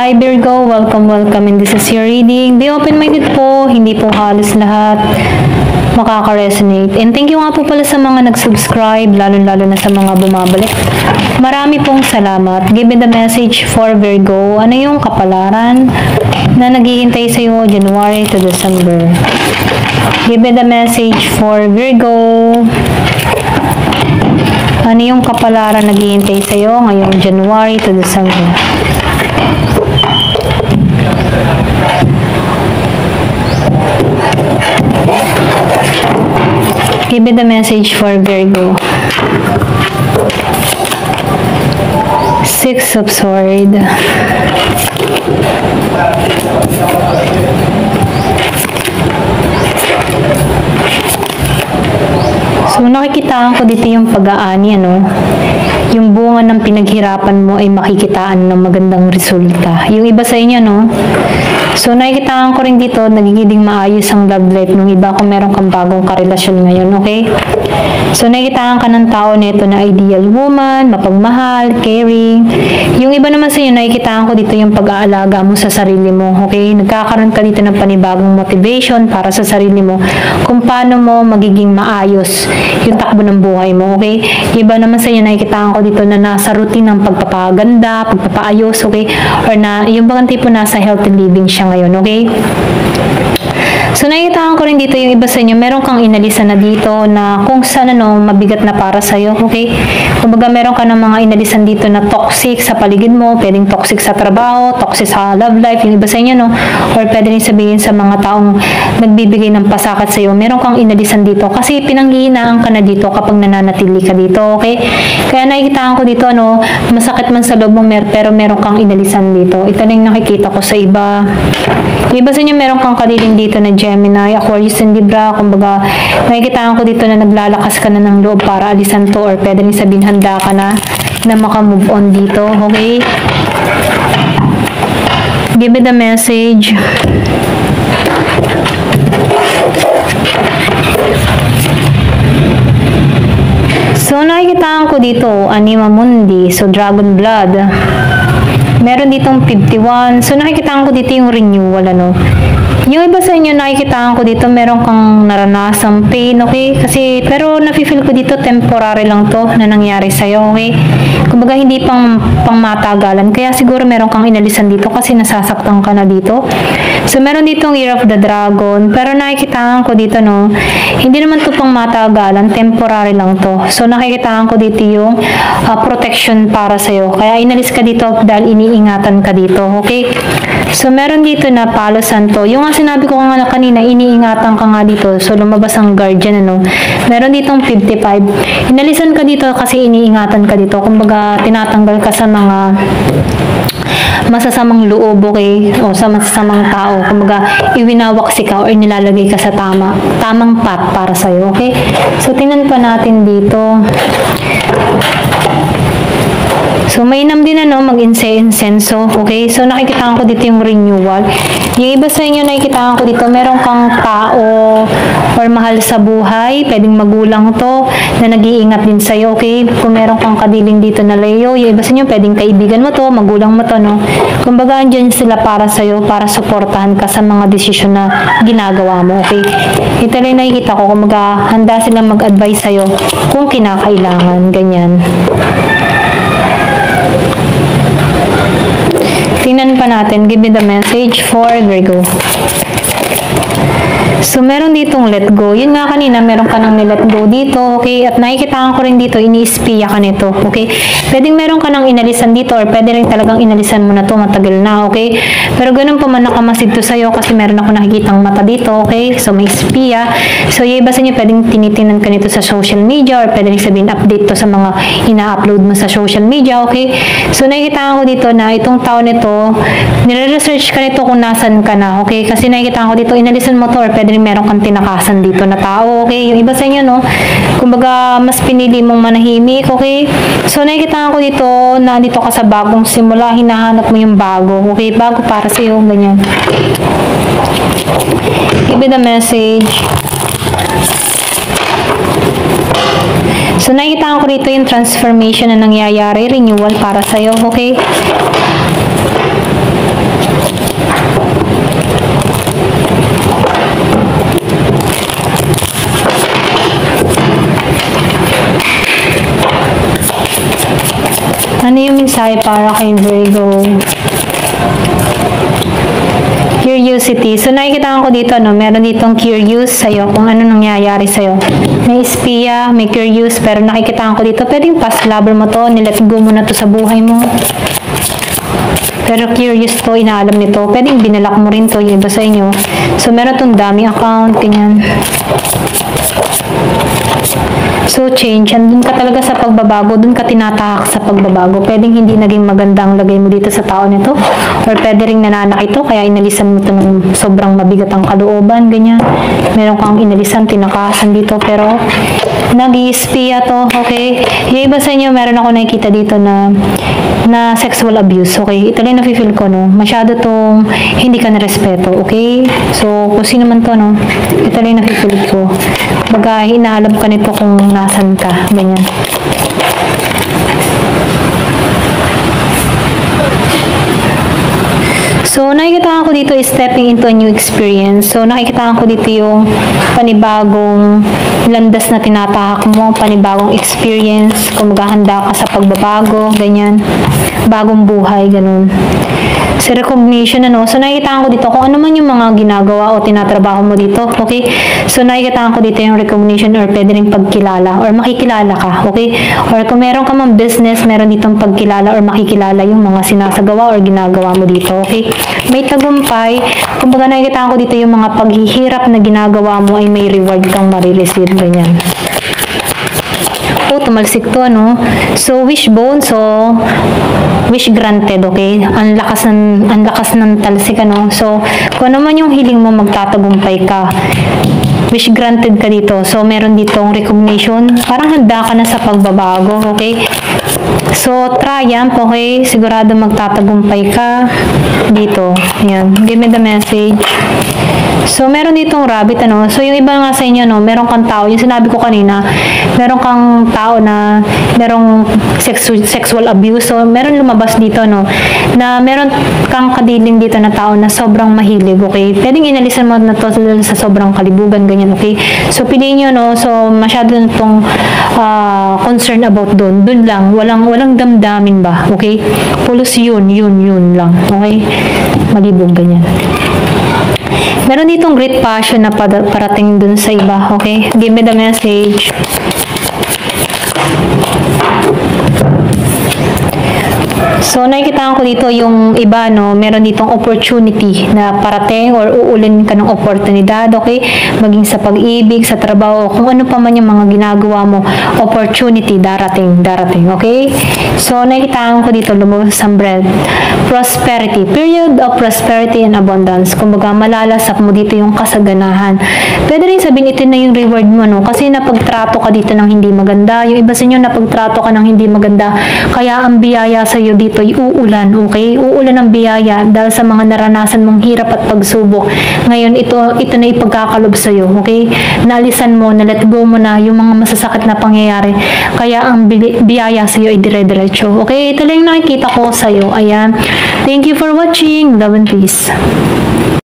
Hi Virgo, welcome and this is your reading. Be open-minded po, hindi po halos lahat makaka-resonate. And thank you nga po pala sa mga nag-subscribe, lalo-lalo na sa mga bumabalik. Marami pong salamat. Give me the message for Virgo. Ano yung kapalaran na naghihintay sa iyo January to December? Give me the message for Virgo. Ano yung kapalaran na naghihintay sa iyo ngayong January to December? Give me the message for Virgo. Six of Swords. So, nakikitaan ko dito yung pag-aani, ano? Yung bunga ng pinaghirapan mo ay makikitaan ng magandang resulta. Yung iba sa inyo, no? So, nakikitaan ko rin dito, nagiging maayos ang love life ng iba kung meron kang bagong karelasyon ngayon, okay? So, nakikitaan ka ng tao nito na ideal woman, mapagmahal, caring. Yung iba naman sa inyo, nakikitaan ko dito yung pag-aalaga mo sa sarili mo, okay? Nagkakaroon ka dito ng panibagong motivation para sa sarili mo kung paano mo magiging maayos yung takbo ng buhay mo, okay? Iba naman sa inyo, nakikitaan ko dito na nasa routine ng pagpapaganda, pagpapaayos, okay? Or na, yung bang tipo nasa healthy living siya ngayon, okay? So, nakikitaan ko rin dito yung iba sa inyo, meron kang inalisan na dito na kung saan ano, mabigat na para sa'yo, okay? Kumbaga, meron ka ng mga inalisan dito na toxic sa paligid mo, pwedeng toxic sa trabaho, toxic sa love life, yung iba sa inyo, no? Or pwede rin sabihin sa mga taong nagbibigay ng pasakit sa'yo, meron kang inalisan dito kasi pinanghihinaan ka na dito kapag nananatili ka dito, okay? Kaya nakikitaan ko dito, no, masakit man sa loob mo, pero meron kang inalisan dito. Ito na yung nakikita ko sa iba. Yung iba sa inyo, meron kang kadiling dito na Gemini, Aquarius, and Libra. Kumbaga, nakikitaan ko dito na naglalakas ka na ng loob para alisan to, or pwede rin sabihin handa ka na makamove on dito, okay? Give me the message. So, nakikitaan ko dito, Anima Mundi, so Dragon Blood. Meron ditong 51. So, nakikitaan ko dito yung renewal, ano? Yung iba sa inyo, nakikitaan ko dito, meron kang naranasang pain, okay? Kasi, pero nafe-feel ko dito, temporary lang to na nangyari sa'yo, okay? Kumbaga, hindi pang matagalan. Kaya siguro meron kang inalisan dito kasi nasasaktan ka na dito. So, meron ditong Year of the Dragon. Pero nakikitaan ko dito, no? Hindi naman to pang matagalan, temporary lang to. So, nakikitaan ko dito yung protection para sa'yo. Kaya, inalis ka dito dahil iniingatan ka dito, okay? So, meron dito na Palo Santo. Yung nga sinabi ko nga kanina, iniingatan ka nga dito. So, lumabas ang guardian, ano? Meron ditong 55. Inalisan ka dito kasi iniingatan ka dito. Kumbaga, tinatanggal ka sa mga masasamang loob, okay? O sa masasamang tao. Kumbaga, iwinawak si ka or nilalagay ka sa tamang path para sa'yo, okay? So, tingnan pa natin dito. So, mainam din ano, mag-insenso, okay? So, nakikitaan ko dito yung renewal. Yung iba sa inyo, nakikitaan ko dito, meron kang tao or mahal sa buhay, pwedeng magulang to, na nag-iingat din sa'yo, okay? Kung meron kang kadiling dito na Leo, yung iba sa inyo, pwedeng kaibigan mo to, magulang mo to, no? Kumbaga, andyan sila para sa'yo, para suportahan ka sa mga desisyon na ginagawa mo, okay? Ito lang nakikita ko, kumbaga, handa silang mag-advise sa'yo kung kinakailangan, ganyan. Tingnan pa natin. Give me the message for Virgo. So, meron ditong let go. Yun nga kanina, meron ka nang let go dito, okay? At nakikitaan ko rin dito, ini-espiya ka nito, okay? Pwedeng meron ka nang inalisan dito or pwede rin talagang inalisan mo na to, matagal na, okay? Pero ganun pa man nakamasid to sa'yo kasi meron ako nakikitang mata dito, okay? So, may espiya. So, yung iba sa inyo, pwedeng tinitinan ka nito sa social media or pwede rin sabihin update to sa mga ina-upload mo sa social media, okay? So, nakikitaan ko dito na itong tao nito, nire-research ka nito kung nasan ka na, okay? Kasi nakikitaan ko dito, inalisan mo to or pwede rin meron kang tinakasan dito na tao, okay? Yung iba sa inyo, no? Kumbaga, mas pinili mong manahimik, okay? So, nakikita ko dito na dito ka sa bagong simula, hinahanap mo yung bago, okay? Bago para sa iyo, ganyan. Give me the message. So, nakikita ko dito yung transformation na nangyayari, renewal para sa iyo, okay? Ano yung mensahe para kay Virgo? Curiosity. So, nakikita ko dito, no, meron ditong curious sa'yo kung ano nangyayari sa'yo. May espiya, may curious, pero nakikita ko dito, pwedeng past lover mo to, nilet go mo na to sa buhay mo. Pero curious to, inaalam nito. Pwedeng binalak mo rin to, yung iba sa inyo. So, meron tong dummy account, ganyan. So, change. Andun ka talaga sa pagbabago. Dun ka tinatahak sa pagbabago. Pwedeng hindi naging magandang lagay mo dito sa tao nito. Or pwede ring nananakit ito, kaya inalisan mo ito ng sobrang mabigat ang kalooban, ganyan. Meron kang inalisan, tinakasan dito, pero nag-i-espiya to, okay? Yung iba sa inyo, meron ako nakikita dito na sexual abuse, okay? Ito lang nafe-feel ko, no? Masyado tong hindi ka na-respeto, okay? So, kung sino man to, no? Ito lang nafe-feel ko. Baga, inaalam ka nito kung nasan ka, ganyan. So, nakikita ko dito is stepping into a new experience. So, nakikita ko dito yung panibagong landas na tinatahak mo, panibagong experience, kung maghahanda ka sa pagbabago, ganyan, bagong buhay, ganun. Sa recognition, ano. So, nakikita ko dito kung ano man yung mga ginagawa o tinatrabaho mo dito, okay? So, nakikita ko dito yung recognition or pwede rin pagkilala or makikilala ka, okay? Or kung meron ka mang business, meron ditong pagkilala or makikilala yung mga sinasagawa or ginagawa mo dito, okay? May tagumpay. Kumbaga nakikita ko dito yung mga paghihirap na ginagawa mo ay may reward kang marireceive, ganyan. Oh, tumalsik to, no? So, wishbone. So, wish granted, okay? Ang lakas ng talsik, ano? So, kung ano man yung hiling mo, magtatagumpay ka. Wish granted ka dito. So, meron ditong recognition. Parang handa ka na sa pagbabago, okay? So, triumph, okay? Sigurado magtatagumpay ka dito. Ayan. Give me the message. So, meron ditong rabbit, ano? So, yung iba nga sa inyo, no? Meron kang tao. Yung sinabi ko kanina, meron kang tao na merong sexual abuse. So, meron lumabas dito, no? Na meron kang kadiling dito na tao na sobrang mahilig, okay? Pwedeng inalisan mo na to sa sobrang kalibugan, ganyan, okay? So, piliin nyo, no? So, masyado na itong concern about doon. Doon lang. Walang damdamin ba? Okay? Pulos yun lang. Okay? Malibog, ganyan. Meron ditong great passion na parating dun sa iba. Okay? Give me the message. So, nakikita ko dito yung iba, no, meron ditong opportunity na parating or uulin ka ng oportunidad, okay? Maging sa pag-ibig, sa trabaho, kung ano pa man yung mga ginagawa mo, opportunity, darating, okay? So, nakikita ko dito, lumabas ang bread. Prosperity, period of prosperity and abundance. Kumbaga, malalasap mo dito yung kasaganahan. Pwede rin sabihin, ito na yung reward mo, no? Kasi napagtrato ka dito ng hindi maganda. Yung iba sa inyo, napagtrato ka ng hindi maganda. Kaya ang biyaya sa iyo dito ay uulan, okay? Uulan ng biyaya dahil sa mga naranasan mong hirap at pagsubok. Ngayon, ito na ipagkakalob sa iyo, okay? Naalisan mo, na let go mo na yung mga masasakit na pangyayari. Kaya ang biyaya sa iyo ay dire-diretso. Okay? Ito lang yung nakikita ko sa iyo. Ayan. Thank you for watching. Love and peace.